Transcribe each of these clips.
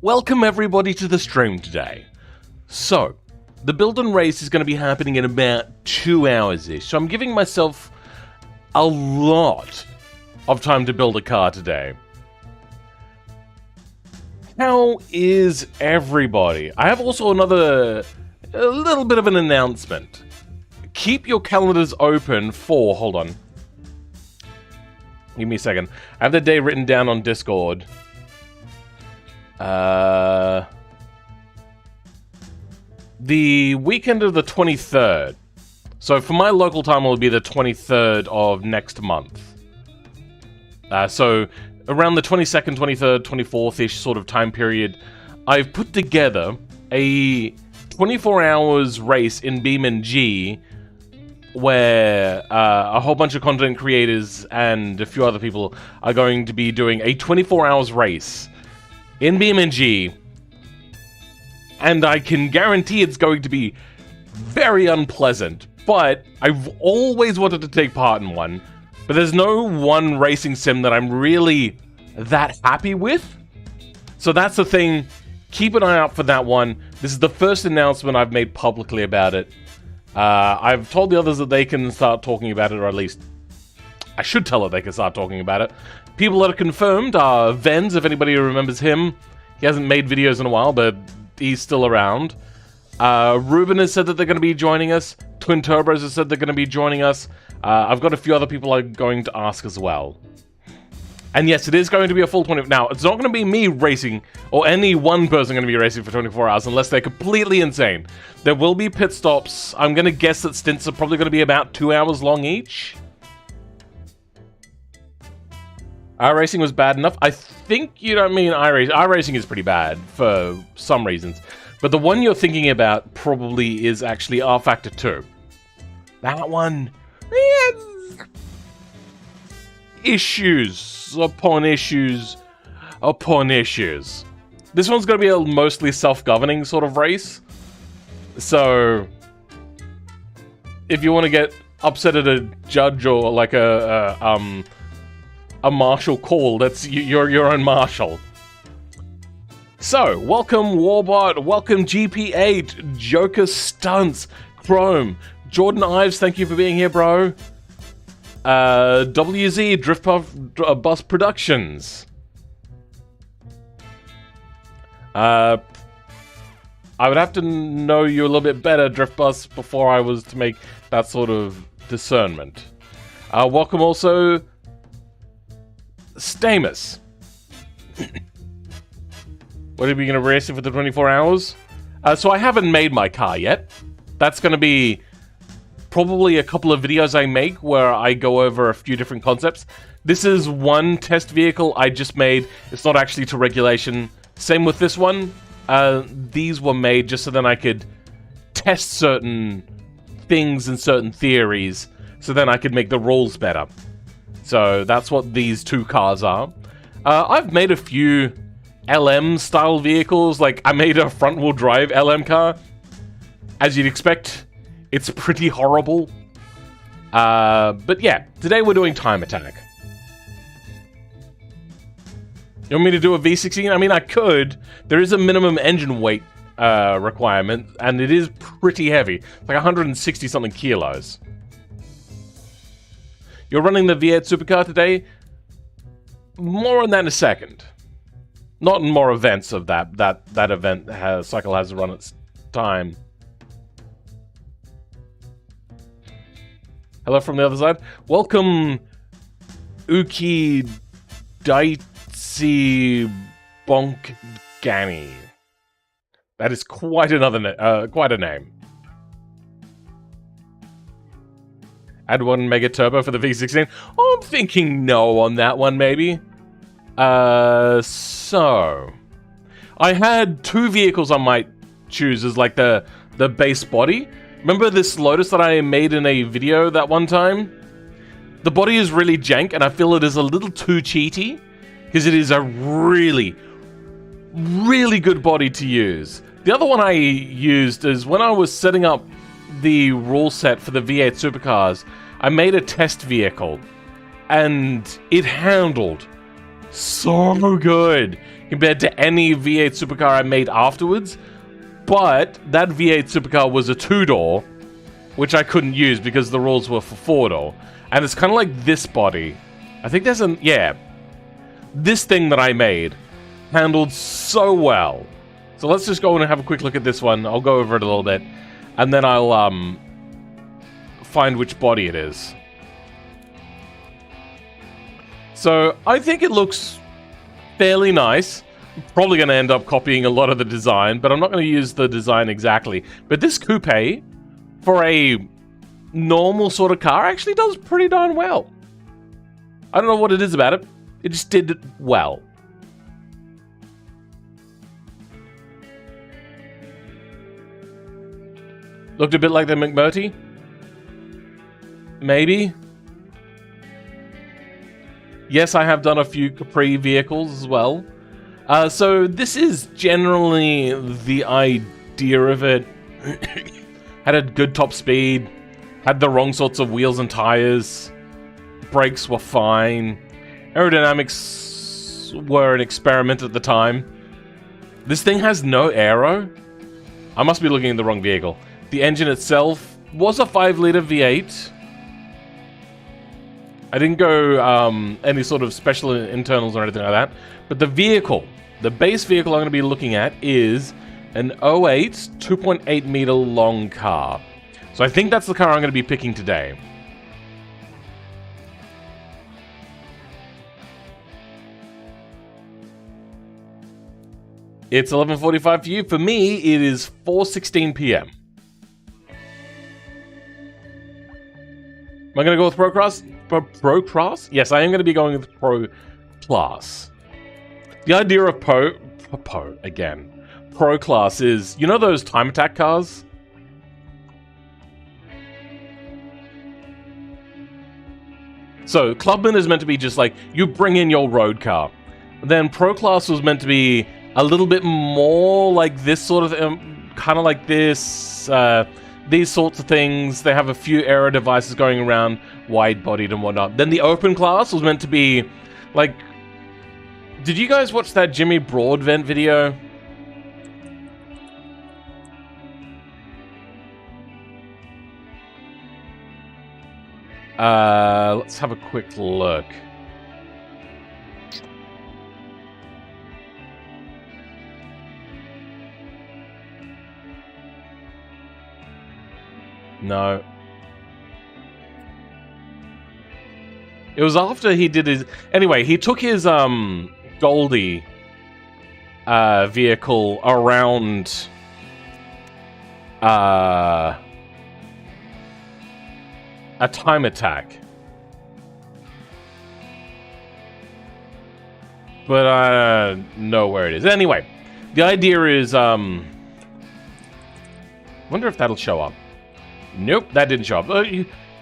Welcome everybody to the stream today. So, the build and race is going to be happening in about 2 hours-ish, so I'm giving myself a lot of time to build a car today. How is everybody? I have also a little bit of an announcement. Keep your calendars open for, hold on. Give me a second. I have the day written down on Discord. The weekend of the 23rd. So for my local time, it will be the 23rd of next month. So around the 22nd, 23rd, 24th-ish sort of time period, I've put together a 24 hours race in BeamNG where a whole bunch of content creators and a few other people are going to be doing a 24 hours race in BeamNG, and I can guarantee it's going to be very unpleasant, but I've always wanted to take part in one, but there's no one racing sim that I'm really that happy with, so that's the thing. Keep an eye out for that one. This is the first announcement I've made publicly about it. I've told the others that they can start talking about it, or at least I should tell it they can start talking about it. People that are confirmed are Venz, if anybody remembers him. He hasn't made videos in a while, but he's still around. Ruben has said that they're going to be joining us. Twin Turbos has said they're going to be joining us. I've got a few other people I'm going to ask as well. And yes, it is going to be a full 20... Now, it's not going to be me racing, or any one person going to be racing for 24 hours, unless they're completely insane. There will be pit stops. I'm going to guess that stints are probably going to be about 2 hours long each. iRacing was bad enough. I think you don't mean iRacing. iRacing is pretty bad for some reasons. But the one you're thinking about probably is actually R-Factor 2. That one... issues upon issues upon issues. This one's going to be a mostly self-governing sort of race. So, if you want to get upset at a judge or like a marshal call, that's your own marshal. So, welcome Warbot, welcome GP8, Joker Stunts, Chrome, Jordan Ives, thank you for being here, bro. WZ, Drift Bus Productions. I would have to know you a little bit better, Drift Bus, before I was to make that sort of discernment. Welcome also, Stamus. What are we going to race it for the 24 hours? So I haven't made my car yet. That's going to be probably a couple of videos I make where I go over a few different concepts. This is one test vehicle I just made. It's not actually to regulation. Same with this one. These were made just so then I could test certain things and certain theories, so then I could make the rules better. So that's what these two cars are. I've made a few LM style vehicles, like I made a front wheel drive LM car. As you'd expect, it's pretty horrible. But yeah, today we're doing Time Attack. You want me to do a V16? I mean, I could. There is a minimum engine weight requirement, and it is pretty heavy. It's like 160-something kilos. You're running the V8 supercar today? More on that in a second. Not in more events of that event cycle has run its time. Hello from the other side. Welcome, Uki Daitsi Bonkgani. That is quite quite a name. Add one Mega Turbo for the V16. Oh, I'm thinking no on that one, maybe. So I had two vehicles I might choose as like the base body. Remember this Lotus that I made in a video that one time? The body is really jank, and I feel it is a little too cheaty, because it is a really, really good body to use. The other one I used is when I was setting up the rule set for the V8 supercars, I made a test vehicle, and it handled so good compared to any V8 supercar I made afterwards. But that V8 supercar was a 2-door, which I couldn't use because the rules were for 4-door. And it's kind of like this body. I think there's an... yeah. This thing that I made handled so well. So let's just go and have a quick look at this one. I'll go over it a little bit. And then I'll find which body it is. So I think it looks fairly nice. I'm probably going to end up copying a lot of the design, but I'm not going to use the design exactly. But this coupe, for a normal sort of car, actually does pretty darn well. I don't know what it is about it. It just did it well. Looked a bit like the McMurty? Maybe? Yes, I have done a few Capri vehicles as well. So this is generally the idea of it. Had a good top speed. Had the wrong sorts of wheels and tires. Brakes were fine. Aerodynamics were an experiment at the time. This thing has no aero. I must be looking at the wrong vehicle. The engine itself was a 5-liter V8. I didn't go any sort of special internals or anything like that. But the vehicle, the base vehicle I'm going to be looking at is an 08 2.8 meter long car. So I think that's the car I'm going to be picking today. It's 11:45 for you. For me, it is 4:16 p.m. Am I going to go with Pro Class? Pro Class? Yes, I am going to be going with Pro Class. The idea of Pro Class is, you know those time attack cars? So, Clubman is meant to be just like, you bring in your road car. Then Pro Class was meant to be a little bit more like this sort of, kind of like this, these sorts of things. They have a few aero devices going around, wide-bodied and whatnot. Then the Open Class was meant to be, like... Did you guys watch that Jimmy Broadbent video? Let's have a quick look. No. It was after he did his... Anyway, he took his, Goldie, vehicle around, a time attack. But I don't know where it is. Anyway, the idea is, wonder if that'll show up. Nope, that didn't show up.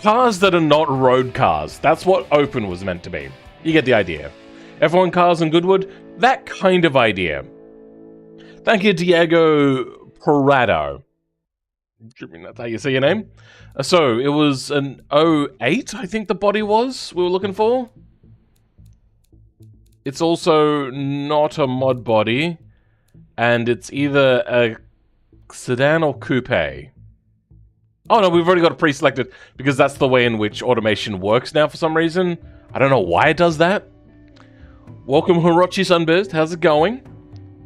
Cars that are not road cars. That's what Open was meant to be. You get the idea. F1 cars in Goodwood, that kind of idea. Thank you, Diego Parado. That's how you say your name. So, it was an 08, I think the body was, we were looking for. It's also not a mod body, and it's either a sedan or coupe. Oh no, we've already got it pre-selected, because that's the way in which automation works now for some reason. I don't know why it does that. Welcome, Hirochi Sunburst. How's it going?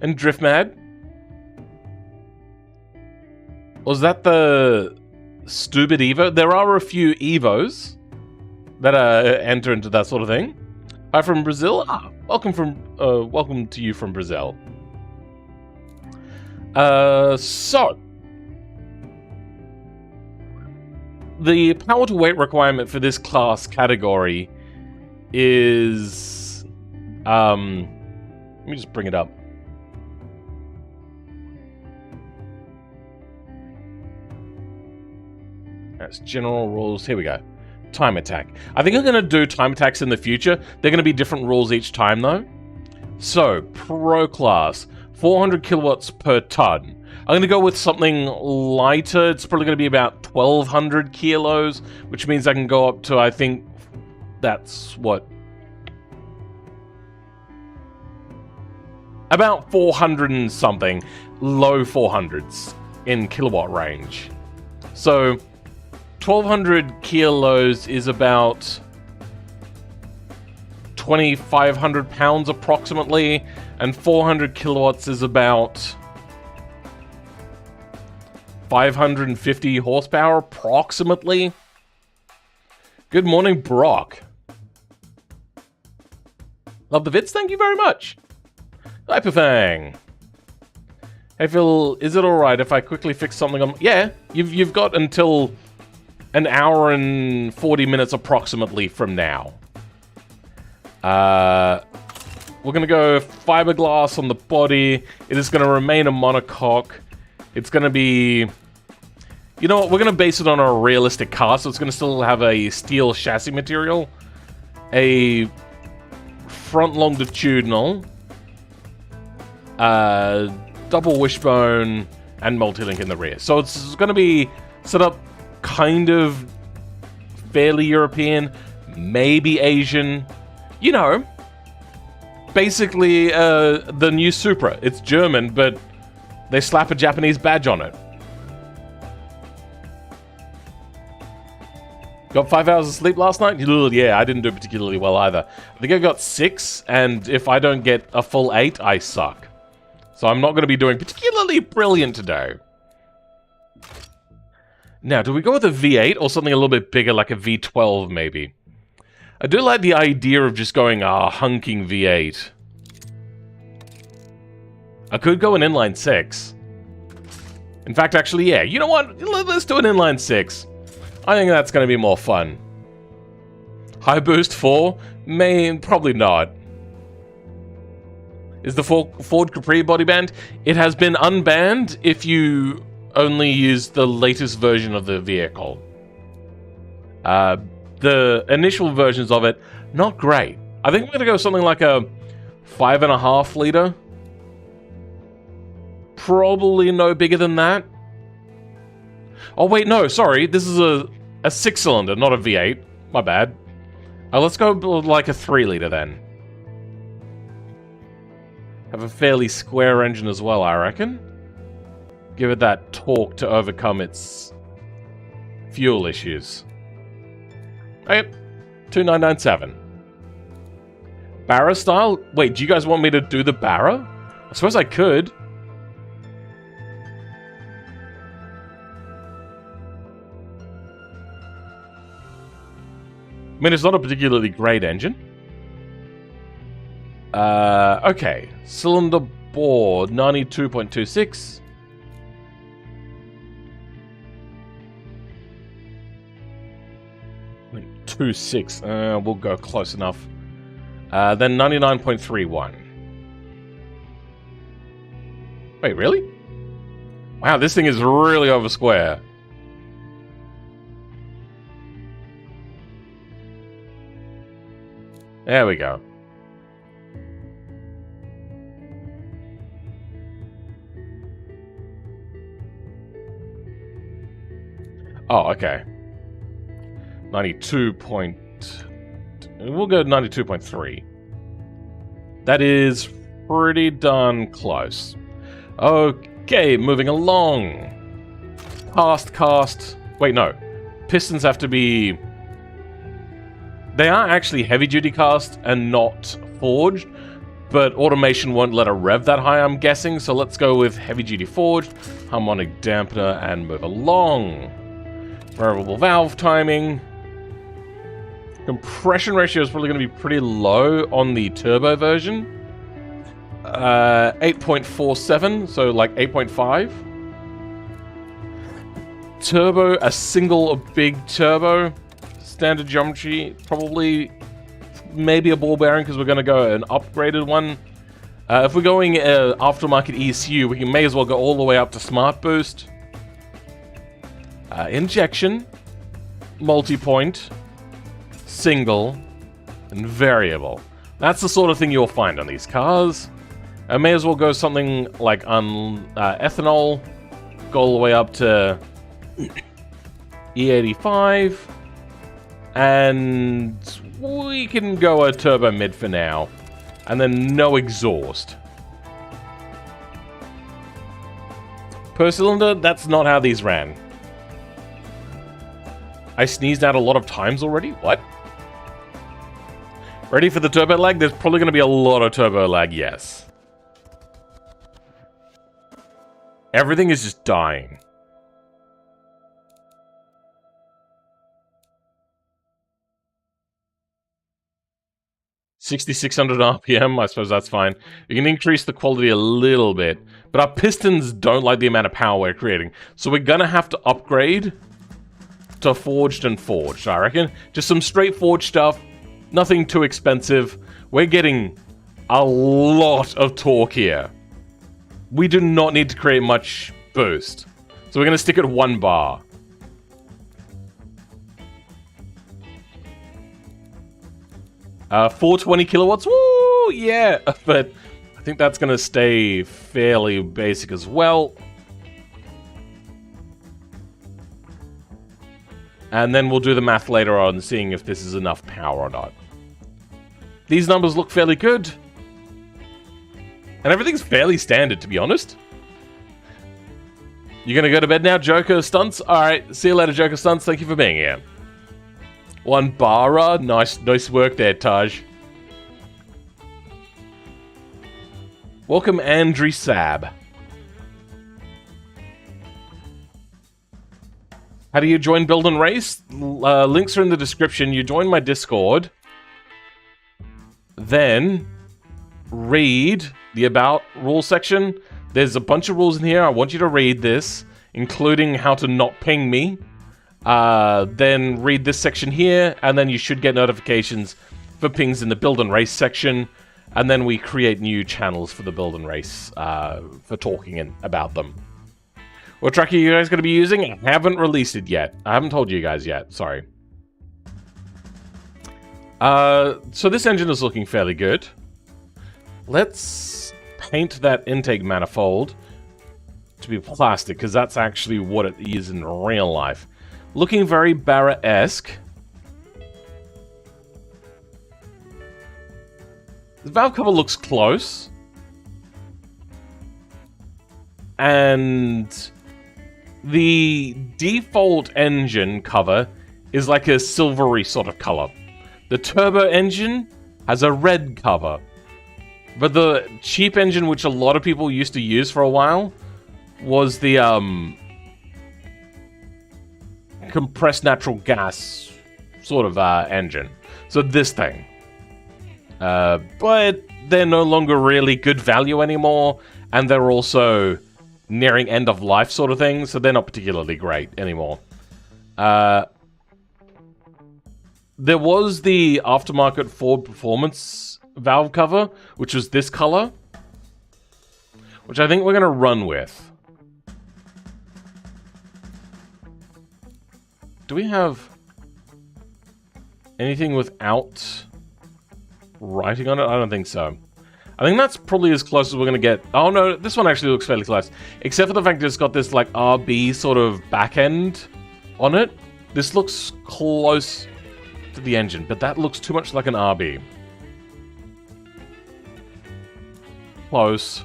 And Driftmad. Was that the stupid Evo? There are a few Evos that enter into that sort of thing. Hi from Brazil. Ah, welcome to you from Brazil. So the power to weight requirement for this class category is, let me just bring it up. That's general rules. Here we go. Time attack. I think I'm going to do time attacks in the future. They're going to be different rules each time, though. So, Pro Class, 400 kilowatts per ton. I'm going to go with something lighter. It's probably going to be about 1,200 kilos, which means I can go up to, I think, that's what... about 400 and something, low 400s in kilowatt range. So 1200 kilos is about 2,500 pounds approximately, and 400 kilowatts is about 550 horsepower approximately. Good morning, Brock. Love the vids, thank you very much. Hyperfang. Hey Phil, is it alright if I quickly fix something on... Yeah, you've got until an hour and 40 minutes approximately from now. We're gonna go fiberglass on the body. It is gonna remain a monocoque. It's gonna be... You know what, we're gonna base it on a realistic car, so it's gonna still have a steel chassis material. A front longitudinal. Double wishbone and multi-link in the rear. So it's going to be set up kind of fairly European, maybe Asian. You know, basically the new Supra. It's German, but they slap a Japanese badge on it. Got 5 hours of sleep last night? Yeah, I didn't do particularly well either. I think I got 6, and if I don't get a full 8, I suck. So I'm not going to be doing particularly brilliant today. Now, do we go with a V8 or something a little bit bigger, like a V12 maybe? I do like the idea of just going a hunking V8. I could go an inline 6. In fact, actually, yeah. You know what? Let's do an inline 6. I think that's going to be more fun. High boost 4? Probably not. Is the Ford Capri body banned? It has been unbanned if you only use the latest version of the vehicle. The initial versions of it, not great. I think we're going to go something like a 5.5 liter. Probably no bigger than that. Oh wait, no, sorry. This is a 6-cylinder, not a V8. My bad. Let's go like a 3 liter then. Have a fairly square engine as well, I reckon. Give it that torque to overcome its fuel issues. Okay, 2997. Barra style? Wait, do you guys want me to do the Barra? I suppose I could. I mean, it's not a particularly great engine. Okay. Cylinder bore, 92.26. Like 26. We'll go close enough. Then 99.31. Wait, really? Wow, this thing is really over square. There we go. Oh, okay. 92 point... We'll go 92.3. That is pretty darn close. Okay, moving along. Cast. Wait, no. Pistons have to be... They are actually heavy-duty cast and not forged, but automation won't let a rev that high, I'm guessing, so let's go with heavy-duty forged, harmonic dampener, and move along. Variable valve timing. Compression ratio is probably going to be pretty low on the turbo version. 8.47, so like 8.5. Turbo, a single big turbo. Standard geometry, probably maybe a ball bearing because we're going to go an upgraded one. If we're going aftermarket ECU, we may as well go all the way up to Smart Boost. Injection, multi-point, single, and variable. That's the sort of thing you'll find on these cars. I may as well go something like ethanol, go all the way up to E85, and we can go a turbo mid for now, and then no exhaust. per cylinder. That's not how these ran. I sneezed out a lot of times already? What? Ready for the turbo lag? There's probably going to be a lot of turbo lag, yes. Everything is just dying. $6,600 RPM, I suppose that's fine. You can increase the quality a little bit, but our pistons don't like the amount of power we're creating. So we're gonna have to upgrade to forged and forged, I reckon. Just some straight forged stuff, nothing too expensive. We're getting a lot of torque here. We do not need to create much boost. So we're gonna stick at 1 bar. Uh, 420 kilowatts, woo, yeah, but I think that's going to stay fairly basic as well. And then we'll do the math later on, seeing if this is enough power or not. These numbers look fairly good. And everything's fairly standard, to be honest. You're going to go to bed now, Joker Stunts? Alright, see you later, Joker Stunts. Thank you for being here. 1 bar, nice work there, Taj. Welcome, Andrew Sab. How do you join Build and Race? Links are in the description. You join my Discord. Then, read the About Rules section. There's a bunch of rules in here. I want you to read this, including how to not ping me. Then read this section here, and then you should get notifications for pings in the Build and Race section, and then we create new channels for the Build and Race for talking about them. What track are you guys going to be using? I haven't released it yet. I haven't told you guys yet, sorry. So this engine is looking fairly good. Let's paint that intake manifold to be plastic, because that's actually what it is in real life. Looking very Barra-esque. The valve cover looks close. And the default engine cover is like a silvery sort of color. The turbo engine has a red cover. But the cheap engine, which a lot of people used to use for a while, was the compressed natural gas sort of engine. So this thing. But they're no longer really good value anymore, and they're also nearing end of life sort of thing, so they're not particularly great anymore. There was the aftermarket Ford Performance valve cover, which was this color, which I think we're going to run with. Do we have anything without writing on it? I don't think so. I think that's probably as close as we're going to get. Oh no, this one actually looks fairly close. Except for the fact that it's got this like RB sort of back end on it. This looks close to the engine, but that looks too much like an RB. Close.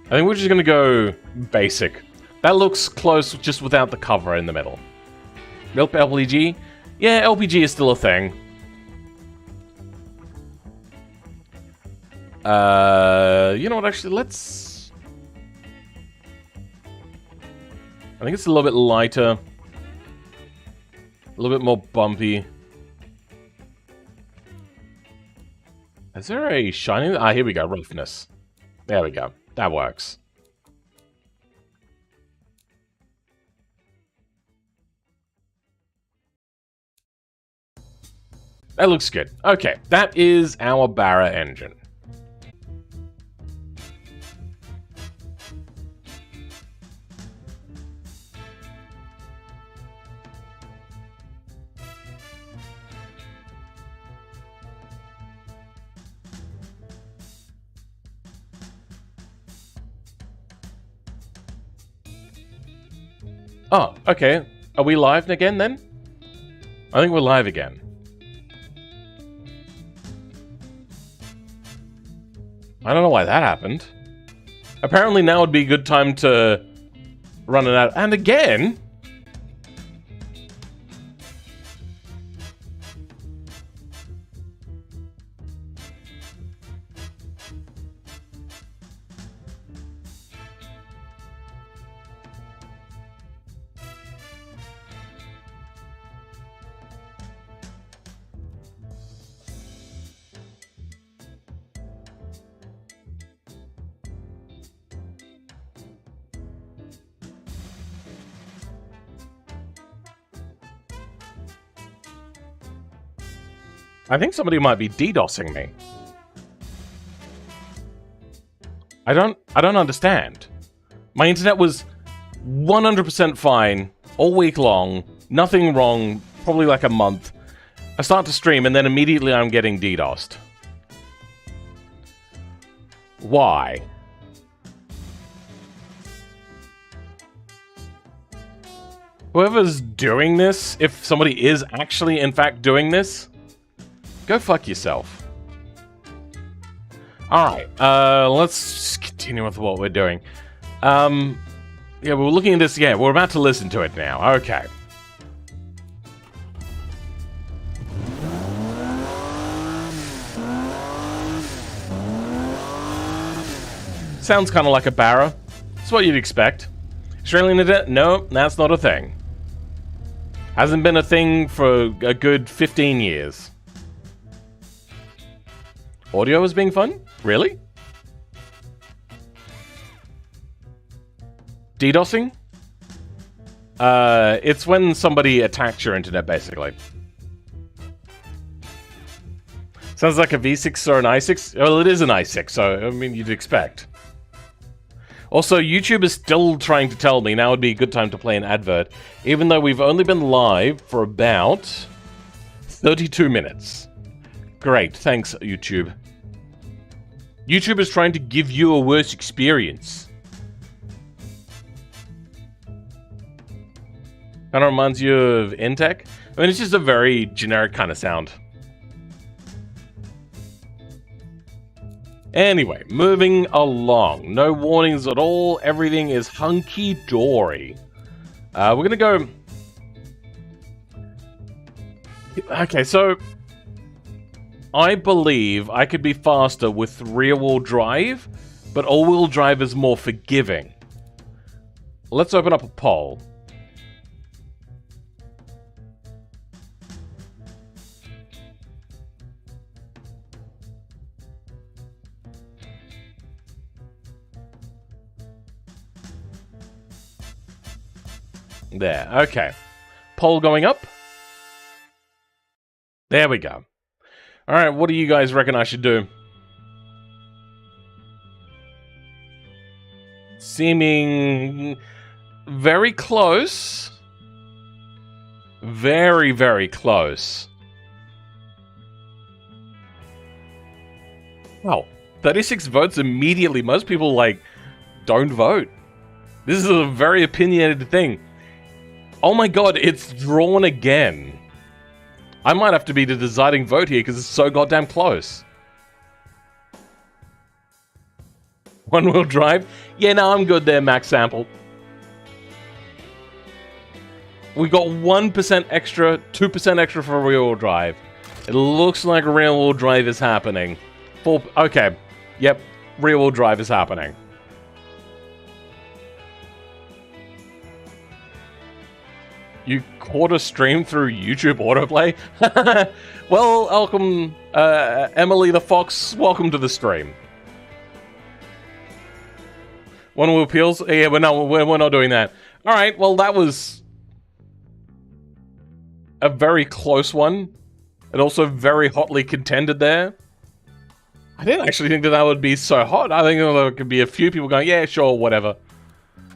I think we're just going to go basic. That looks close just without the cover in the middle. Milk LPG? Yeah, LPG is still a thing. You know what, actually, let's... I think it's a little bit lighter. A little bit more bumpy. Is there a shiny... Ah, here we go, roughness. There we go. That works. That looks good. Okay, that is our Barra engine. Oh, okay. Are we live again then? I think we're live again. I don't know why that happened. Apparently now would be a good time to run it out. And again... I think somebody might be DDoSing me. I don't understand. My internet was 100% fine all week long, nothing wrong, probably like a month. I start to stream and then immediately I'm getting DDoSed. Why? Whoever's doing this, if somebody is actually in fact doing this, go fuck yourself. Alright, let's continue with what we're doing. Yeah, we're looking at this, yeah, we're about to listen to it now. Okay. Sounds kind of like a Barra. That's what you'd expect. Australian internet? No, that's not a thing. Hasn't been a thing for a good 15 years. Audio is being fun? Really? DDoSing? It's when somebody attacks your internet, basically. Sounds like a V6 or an i6. Well, it is an i6, so, I mean, you'd expect. Also, YouTube is still trying to tell me now would be a good time to play an advert, even though we've only been live for about 32 minutes. Great, thanks, YouTube. YouTube is trying to give you a worse experience. Kind of reminds you of Intech. I mean, it's just a very generic kind of sound. Anyway, moving along. No warnings at all. Everything is hunky-dory. We're gonna go... Okay, so... I believe I could be faster with rear-wheel drive, but all-wheel drive is more forgiving. Let's open up a poll. There, okay. Poll going up. There we go. Alright, what do you guys reckon I should do? Seeming very close. Very, very close. Wow, 36 votes immediately. Most people, like, don't vote. This is a very opinionated thing. Oh my god, it's drawn again. I might have to be the deciding vote here because it's so goddamn close. One-wheel drive? Yeah, no, I'm good there, Max Sample. We got 1% extra, 2% extra for rear-wheel drive. It looks like rear-wheel drive is happening. Okay, yep, rear-wheel drive is happening. You caught a stream through YouTube autoplay? Well, welcome, Emily the Fox. Welcome to the stream. One wheel peels? Yeah, we're not doing that. All right, well, that was a very close one, and also very hotly contended there. I didn't actually think that that would be so hot. I think there could be a few people going, yeah, sure, whatever.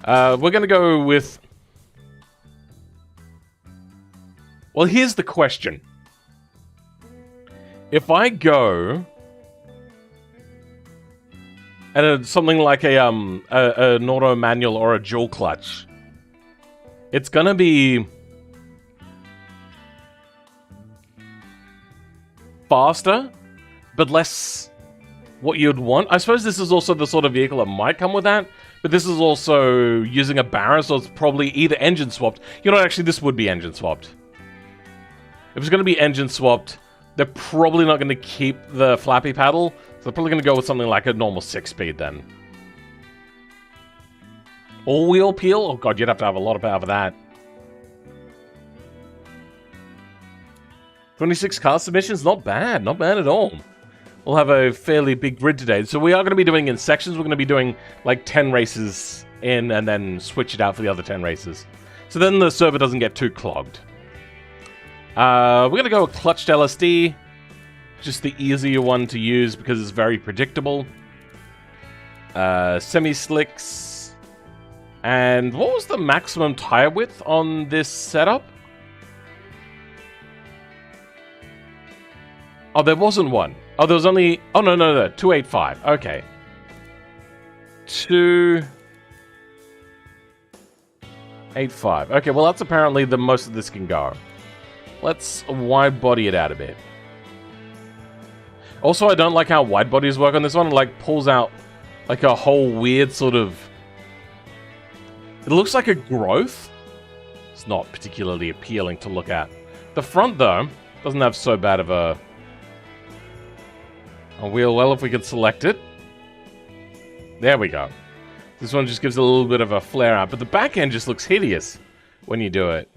We're gonna go with... Well, here's the question. If I go at something like an auto manual or a dual clutch, it's gonna be faster, but less what you'd want. I suppose this is also the sort of vehicle that might come with that, but this is also using a Barra, so it's probably either engine swapped. You know, actually, this would be engine swapped. If it's going to be engine swapped, they're probably not going to keep the flappy paddle, so they're probably going to go with something like a normal 6-speed then. All-wheel peel? Oh god, you'd have to have a lot of power for that. 26 car submissions? Not bad. Not bad at all. We'll have a fairly big grid today. So we are going to be doing in sections. We're going to be doing like 10 races in and then switch it out for the other 10 races. So then the server doesn't get too clogged. We're going to go with clutched LSD. Just the easier one to use because it's very predictable. Semi-slicks. And what was the maximum tire width on this setup? Oh, there wasn't one. Oh, there was only... Oh, no, 285. Okay. 285. Okay, well, that's apparently the most of this can go. Let's wide body it out a bit. Also, I don't like how wide bodies work on this one. It, like, pulls out, like, a whole weird sort of... It looks like a growth. It's not particularly appealing to look at. The front, though, doesn't have so bad of a wheel. Well, if we could select it. There we go. This one just gives a little bit of a flare out, but the back end just looks hideous when you do it.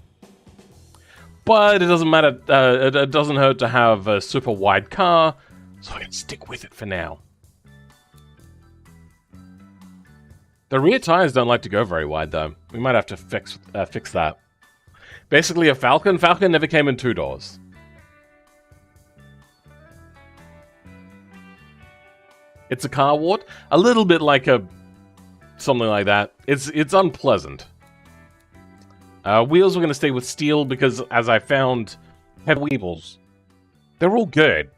But it doesn't matter. It doesn't hurt to have a super wide car, so I can stick with it for now. The rear tires don't like to go very wide, though. We might have to fix that. Basically, a Falcon. Falcon never came in 2 doors. It's a car wart. A little bit like a... something like that. It's unpleasant. Wheels we're going to stay with steel because, as I found, heavy wheels. They're all good.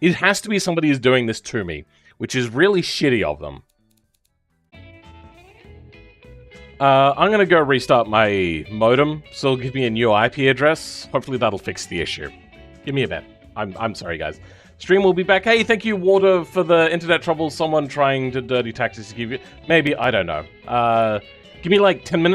It has to be somebody who's doing this to me, which is really shitty of them. I'm going to go restart my modem, so it'll give me a new IP address. Hopefully that'll fix the issue. Give me a bit. I'm sorry, guys. Stream will be back. Hey, thank you, Water, for the internet trouble. Someone trying to dirty tactics to give you... Maybe, I don't know. Give me like 10 minutes.